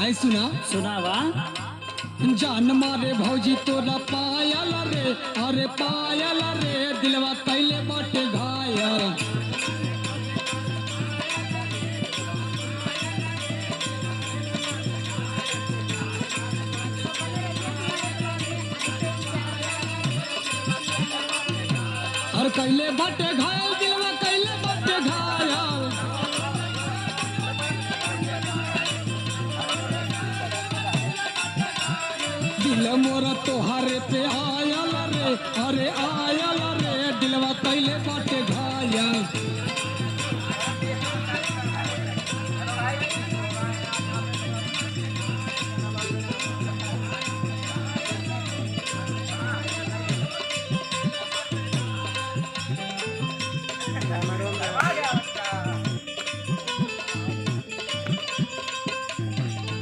आई सुना सुनावा। जान मारे भौजी तोरा पायल रे, अरे पायल रे, दिलवा कैले बाटे घायल। और कैले बाटे घायल, दिलवा कैले बाटे घायल। दिल मोरा तोहारे पे आयल रे, अरे आयल रे, दिलवा कैले बाटे घायल।